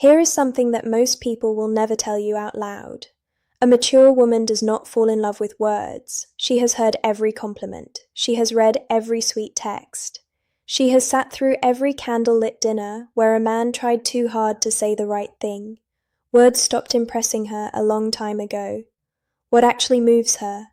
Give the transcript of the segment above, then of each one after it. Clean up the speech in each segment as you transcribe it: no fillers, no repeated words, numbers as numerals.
Here is something that most people will never tell you out loud. A mature woman does not fall in love with words. She has heard every compliment. She has read every sweet text. She has sat through every candlelit dinner where a man tried too hard to say the right thing. Words stopped impressing her a long time ago. What actually moves her?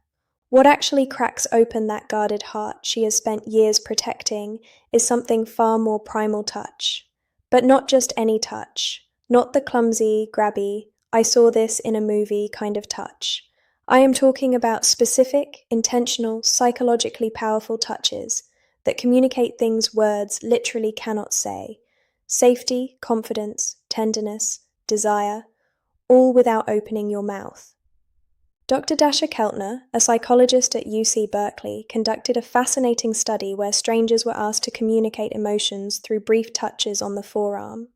What actually cracks open that guarded heart she has spent years protecting is something far more primal touch. But not just any touch. Not the clumsy, grabby, I saw this in a movie kind of touch. I am talking about specific, intentional, psychologically powerful touches that communicate things words literally cannot say. Safety, confidence, tenderness, desire, all without opening your mouth. Dr. Dasha Keltner, a psychologist at UC Berkeley, conducted a fascinating study where strangers were asked to communicate emotions through brief touches on the forearm.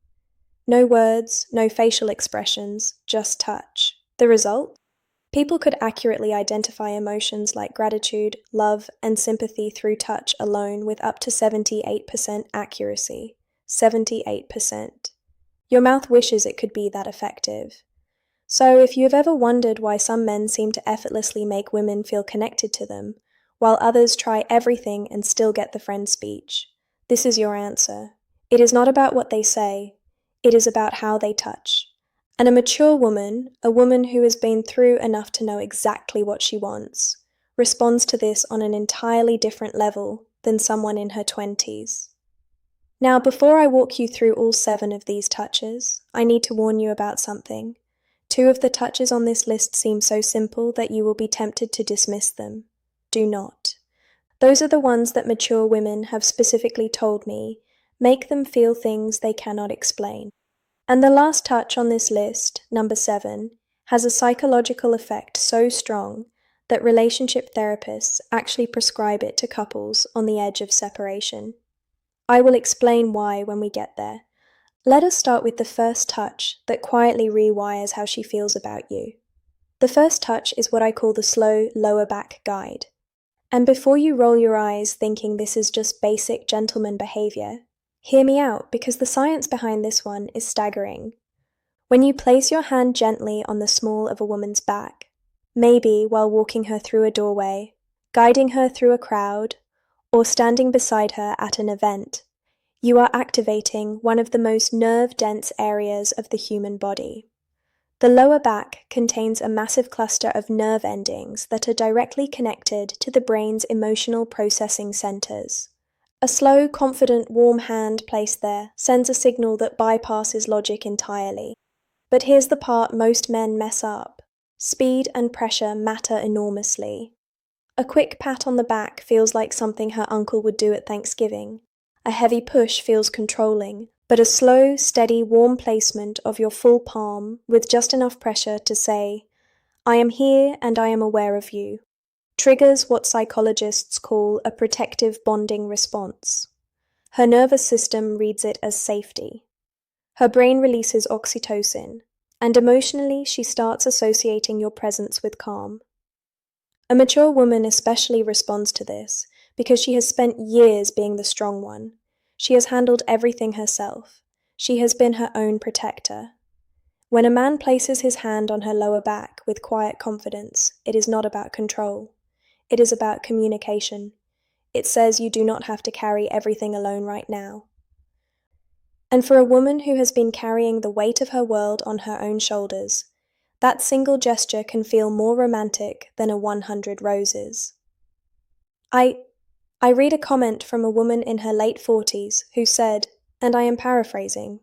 No words, no facial expressions, just touch. The result? People could accurately identify emotions like gratitude, love, and sympathy through touch alone with up to 78% accuracy. 78%. Your mouth wishes it could be that effective. So if you have ever wondered why some men seem to effortlessly make women feel connected to them, while others try everything and still get the friend speech, this is your answer. It is not about what they say, it is about how they touch. And a mature woman, a woman who has been through enough to know exactly what she wants, responds to this on an entirely different level than someone in her 20s. Now, before I walk you through all 7 of these touches, I need to warn you about something. 2 of the touches on this list seem so simple that you will be tempted to dismiss them. Do not. Those are the ones that mature women have specifically told me make them feel things they cannot explain. And the last touch on this list, number 7, has a psychological effect so strong that relationship therapists actually prescribe it to couples on the edge of separation. I will explain why when we get there. Let us start with the first touch that quietly rewires how she feels about you. The first touch is what I call the slow lower back guide. And before you roll your eyes thinking this is just basic gentleman behavior, hear me out because the science behind this one is staggering. When you place your hand gently on the small of a woman's back, maybe while walking her through a doorway, guiding her through a crowd, or standing beside her at an event, you are activating one of the most nerve-dense areas of the human body. The lower back contains a massive cluster of nerve endings that are directly connected to the brain's emotional processing centers. A slow, confident, warm hand placed there sends a signal that bypasses logic entirely. But here's the part most men mess up. Speed and pressure matter enormously. A quick pat on the back feels like something her uncle would do at Thanksgiving. A heavy push feels controlling, but a slow, steady, warm placement of your full palm with just enough pressure to say, I am here and I am aware of you, triggers what psychologists call a protective bonding response. Her nervous system reads it as safety. Her brain releases oxytocin, and emotionally she starts associating your presence with calm. A mature woman especially responds to this because she has spent years being the strong one. She has handled everything herself. She has been her own protector. When a man places his hand on her lower back with quiet confidence, it is not about control. It is about communication. It says you do not have to carry everything alone right now. And for a woman who has been carrying the weight of her world on her own shoulders, that single gesture can feel more romantic than a 100 roses. I read a comment from a woman in her late 40s who said, and I am paraphrasing,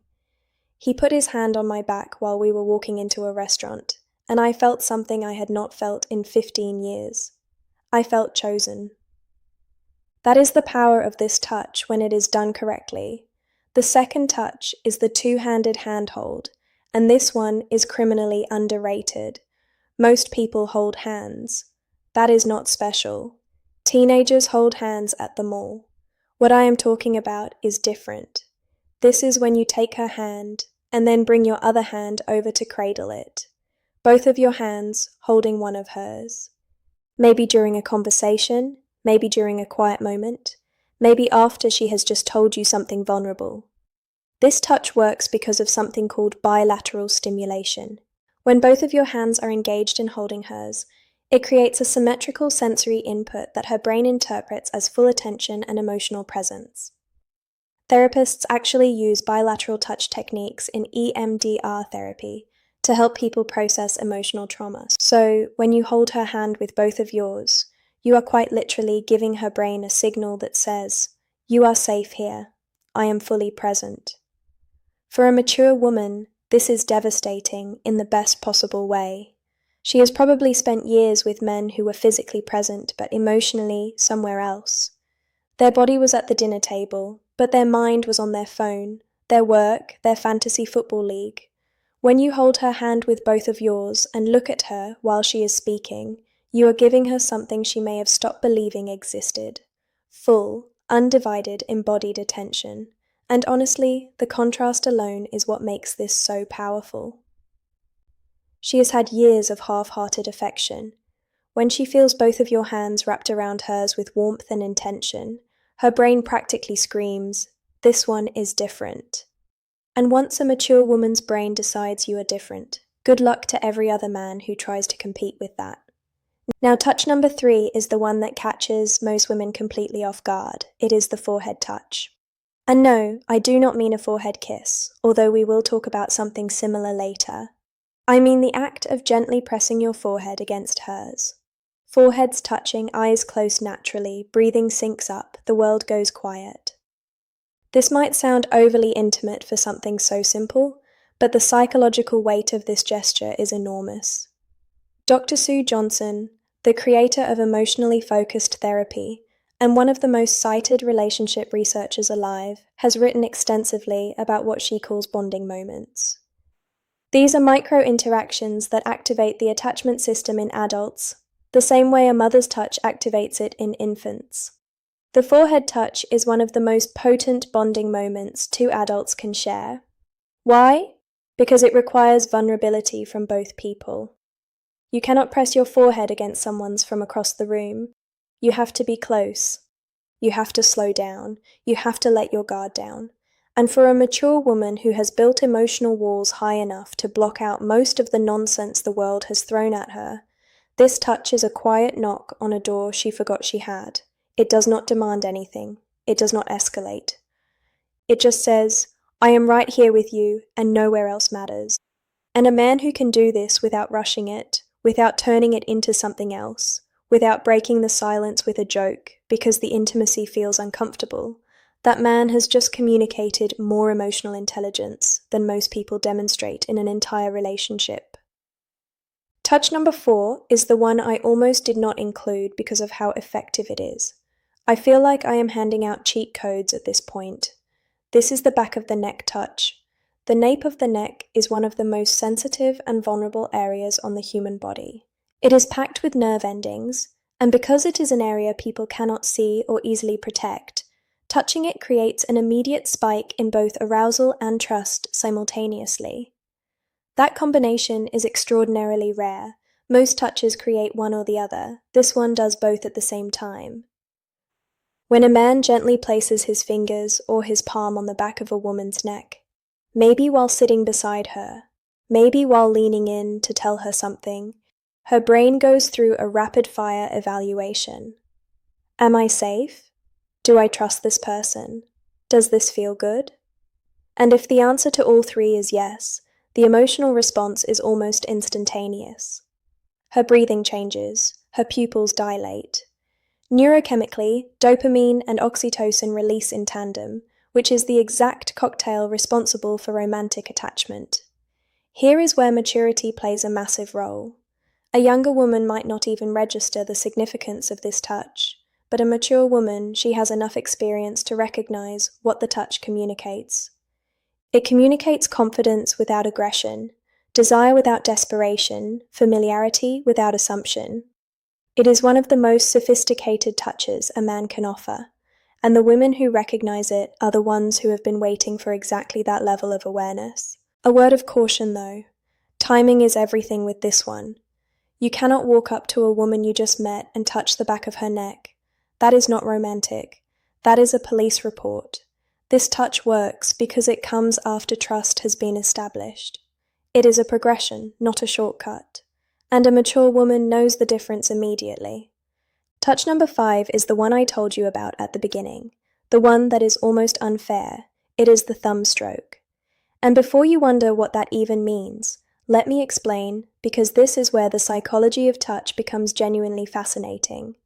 he put his hand on my back while we were walking into a restaurant, and I felt something I had not felt in 15 years. I felt chosen. That is the power of this touch when it is done correctly. The second touch is the two-handed handhold, and this one is criminally underrated. Most people hold hands. That is not special. Teenagers hold hands at the mall. What I am talking about is different. This is when you take her hand and then bring your other hand over to cradle it. Both of your hands holding one of hers. Maybe during a conversation, maybe during a quiet moment, maybe after she has just told you something vulnerable. This touch works because of something called bilateral stimulation. When both of your hands are engaged in holding hers, it creates a symmetrical sensory input that her brain interprets as full attention and emotional presence. Therapists actually use bilateral touch techniques in EMDR therapy to help people process emotional trauma. So, when you hold her hand with both of yours, you are quite literally giving her brain a signal that says, "You are safe here. I am fully present." For a mature woman, this is devastating in the best possible way. She has probably spent years with men who were physically present but emotionally somewhere else. Their body was at the dinner table, but their mind was on their phone, their work, their fantasy football league. When you hold her hand with both of yours and look at her while she is speaking, you are giving her something she may have stopped believing existed. Full, undivided, embodied attention. And honestly, the contrast alone is what makes this so powerful. She has had years of half-hearted affection. When she feels both of your hands wrapped around hers with warmth and intention, her brain practically screams, "This one is different." And once a mature woman's brain decides you are different, good luck to every other man who tries to compete with that. Now, touch number 3 is the one that catches most women completely off guard. It is the forehead touch. And no, I do not mean a forehead kiss, although we will talk about something similar later. I mean the act of gently pressing your forehead against hers. Foreheads touching, eyes closed naturally, breathing syncs up, the world goes quiet. This might sound overly intimate for something so simple, but the psychological weight of this gesture is enormous. Dr. Sue Johnson, the creator of emotionally focused therapy, and one of the most cited relationship researchers alive, has written extensively about what she calls bonding moments. These are micro-interactions that activate the attachment system in adults, the same way a mother's touch activates it in infants. The forehead touch is one of the most potent bonding moments two adults can share. Why? Because it requires vulnerability from both people. You cannot press your forehead against someone's from across the room. You have to be close. You have to slow down. You have to let your guard down. And for a mature woman who has built emotional walls high enough to block out most of the nonsense the world has thrown at her, this touch is a quiet knock on a door she forgot she had. It does not demand anything. It does not escalate. It just says, "I am right here with you, and nowhere else matters." And a man who can do this without rushing it, without turning it into something else, without breaking the silence with a joke because the intimacy feels uncomfortable, that man has just communicated more emotional intelligence than most people demonstrate in an entire relationship. Touch number 4 is the one I almost did not include because of how effective it is. I feel like I am handing out cheat codes at this point. This is the back of the neck touch. The nape of the neck is one of the most sensitive and vulnerable areas on the human body. It is packed with nerve endings, and because it is an area people cannot see or easily protect, touching it creates an immediate spike in both arousal and trust simultaneously. That combination is extraordinarily rare. Most touches create one or the other. This one does both at the same time. When a man gently places his fingers or his palm on the back of a woman's neck, maybe while sitting beside her, maybe while leaning in to tell her something, her brain goes through a rapid-fire evaluation. Am I safe? Do I trust this person? Does this feel good? And if the answer to all three is yes, the emotional response is almost instantaneous. Her breathing changes, her pupils dilate. Neurochemically, dopamine and oxytocin release in tandem, which is the exact cocktail responsible for romantic attachment. Here is where maturity plays a massive role. A younger woman might not even register the significance of this touch, but a mature woman, she has enough experience to recognize what the touch communicates. It communicates confidence without aggression, desire without desperation, familiarity without assumption. It is one of the most sophisticated touches a man can offer, and the women who recognize it are the ones who have been waiting for exactly that level of awareness. A word of caution though, timing is everything with this one. You cannot walk up to a woman you just met and touch the back of her neck. That is not romantic. That is a police report. This touch works because it comes after trust has been established. It is a progression, not a shortcut. And a mature woman knows the difference immediately. Touch number 5 is the one I told you about at the beginning, the one that is almost unfair. It is the thumb stroke. And before you wonder what that even means, let me explain, because this is where the psychology of touch becomes genuinely fascinating.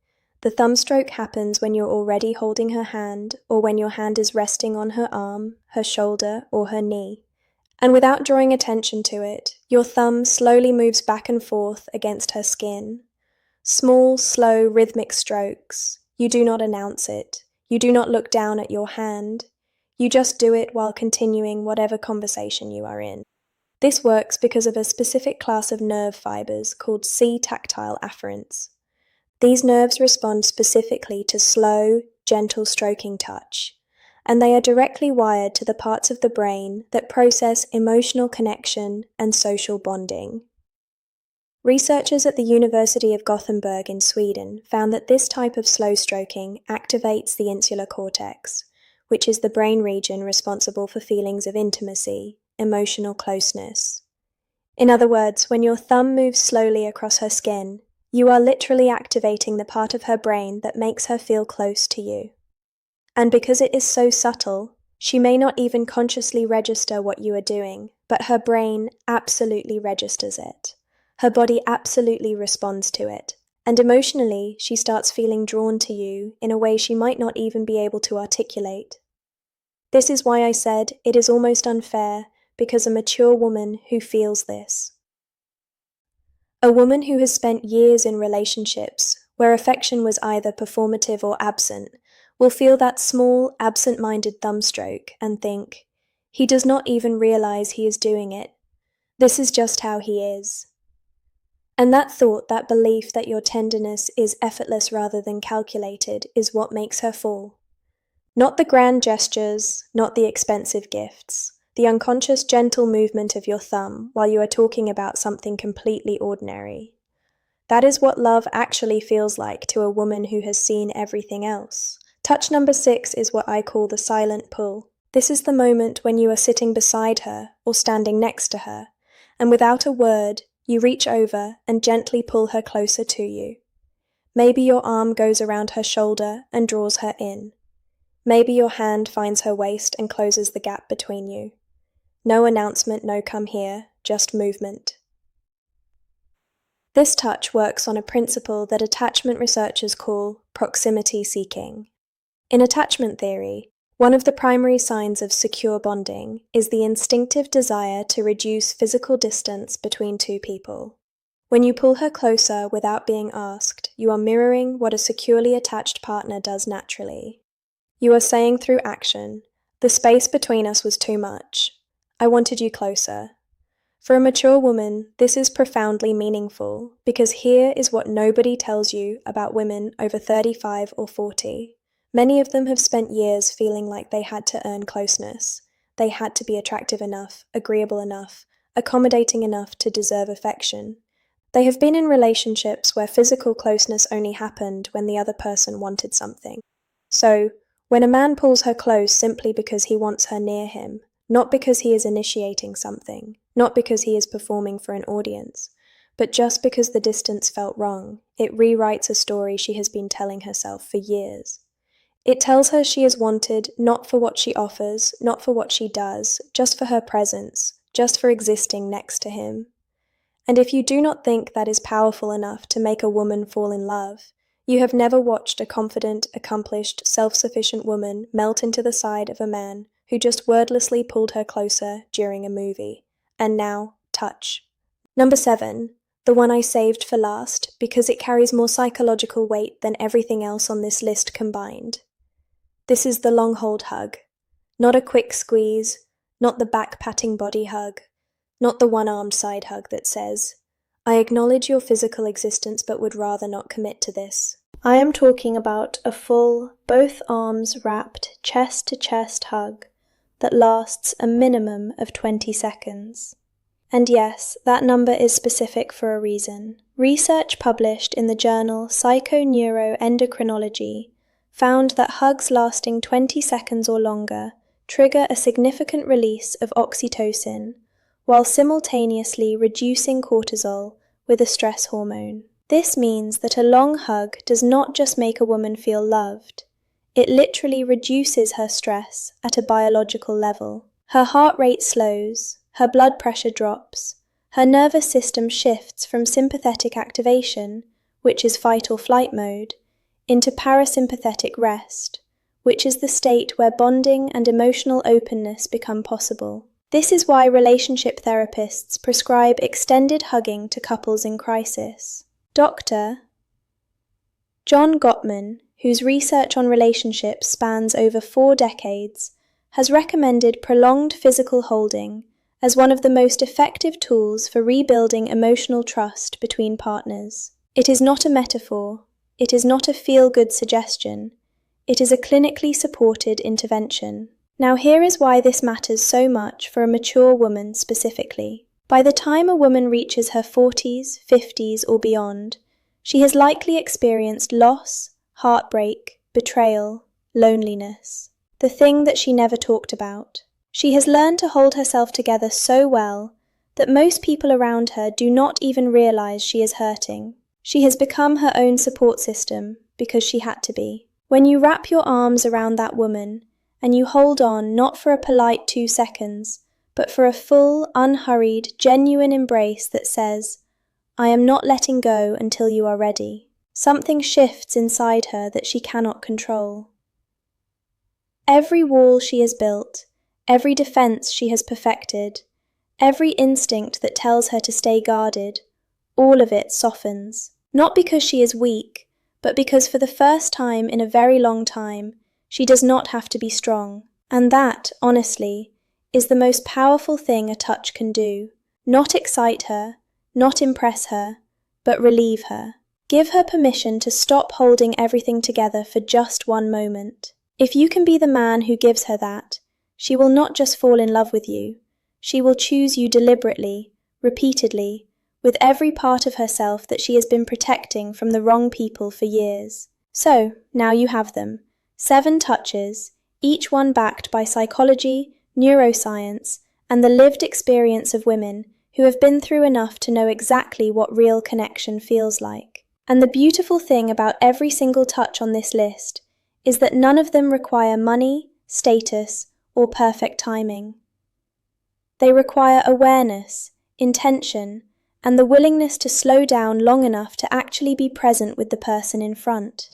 The thumb stroke happens when you're already holding her hand, or when your hand is resting on her arm, her shoulder, or her knee. And without drawing attention to it, your thumb slowly moves back and forth against her skin. Small, slow, rhythmic strokes. You do not announce it. You do not look down at your hand. You just do it while continuing whatever conversation you are in. This works because of a specific class of nerve fibers called C-tactile afferents. These nerves respond specifically to slow, gentle stroking touch, and they are directly wired to the parts of the brain that process emotional connection and social bonding. Researchers at the University of Gothenburg in Sweden found that this type of slow stroking activates the insular cortex, which is the brain region responsible for feelings of intimacy, emotional closeness. In other words, when your thumb moves slowly across her skin, you are literally activating the part of her brain that makes her feel close to you. And because it is so subtle, she may not even consciously register what you are doing, but her brain absolutely registers it. Her body absolutely responds to it, and emotionally she starts feeling drawn to you in a way she might not even be able to articulate. This is why I said it is almost unfair, because a mature woman who feels this. A woman who has spent years in relationships where affection was either performative or absent will feel that small, absent-minded thumb stroke and think, "He does not even realize he is doing it. This is just how he is." And that thought, that belief that your tenderness is effortless rather than calculated, is what makes her fall. Not the grand gestures, not the expensive gifts. The unconscious gentle movement of your thumb while you are talking about something completely ordinary. That is what love actually feels like to a woman who has seen everything else. Touch number 6 is what I call the silent pull. This is the moment when you are sitting beside her or standing next to her, and without a word, you reach over and gently pull her closer to you. Maybe your arm goes around her shoulder and draws her in. Maybe your hand finds her waist and closes the gap between you. No announcement, no come here, just movement. This touch works on a principle that attachment researchers call proximity seeking. In attachment theory, one of the primary signs of secure bonding is the instinctive desire to reduce physical distance between two people. When you pull her closer without being asked, you are mirroring what a securely attached partner does naturally. You are saying through action, "The space between us was too much. I wanted you closer." For a mature woman, this is profoundly meaningful, because here is what nobody tells you about women over 35 or 40. Many of them have spent years feeling like they had to earn closeness. They had to be attractive enough, agreeable enough, accommodating enough to deserve affection. They have been in relationships where physical closeness only happened when the other person wanted something. So, when a man pulls her close simply because he wants her near him, not because he is initiating something, not because he is performing for an audience, but just because the distance felt wrong, it rewrites a story she has been telling herself for years. It tells her she is wanted not for what she offers, not for what she does, just for her presence, just for existing next to him. And if you do not think that is powerful enough to make a woman fall in love, you have never watched a confident, accomplished, self-sufficient woman melt into the side of a man who just wordlessly pulled her closer during a movie. And now, touch. Number 7, the one I saved for last because it carries more psychological weight than everything else on this list combined. This is the long hold hug. Not a quick squeeze, not the back-patting body hug, not the one-armed side hug that says, "I acknowledge your physical existence but would rather not commit to this." I am talking about a full, both arms wrapped, chest-to-chest hug that lasts a minimum of 20 seconds. And yes, that number is specific for a reason. Research published in the journal Psychoneuroendocrinology found that hugs lasting 20 seconds or longer trigger a significant release of oxytocin, while simultaneously reducing cortisol with a stress hormone. This means that a long hug does not just make a woman feel loved, it literally reduces her stress at a biological level. Her heart rate slows, her blood pressure drops, her nervous system shifts from sympathetic activation, which is fight or flight mode, into parasympathetic rest, which is the state where bonding and emotional openness become possible. This is why relationship therapists prescribe extended hugging to couples in crisis. Dr. John Gottman, whose research on relationships spans over 4 decades, has recommended prolonged physical holding as one of the most effective tools for rebuilding emotional trust between partners. It is not a metaphor, it is not a feel-good suggestion, it is a clinically supported intervention. Now here is why this matters so much for a mature woman specifically. By the time a woman reaches her 40s, 50s, or beyond, she has likely experienced loss, heartbreak, betrayal, loneliness, the thing that she never talked about. She has learned to hold herself together so well that most people around her do not even realize she is hurting. She has become her own support system because she had to be. When you wrap your arms around that woman and you hold on not for a polite 2 seconds, but for a full, unhurried, genuine embrace that says, "I am not letting go until you are ready," something shifts inside her that she cannot control. Every wall she has built, every defense she has perfected, every instinct that tells her to stay guarded, all of it softens. Not because she is weak, but because for the first time in a very long time, she does not have to be strong. And that, honestly, is the most powerful thing a touch can do. Not excite her, not impress her, but relieve her. Give her permission to stop holding everything together for just one moment. If you can be the man who gives her that, she will not just fall in love with you. She will choose you deliberately, repeatedly, with every part of herself that she has been protecting from the wrong people for years. So, now you have them. 7 touches, each one backed by psychology, neuroscience, and the lived experience of women who have been through enough to know exactly what real connection feels like. And the beautiful thing about every single touch on this list is that none of them require money, status, or perfect timing. They require awareness, intention, and the willingness to slow down long enough to actually be present with the person in front.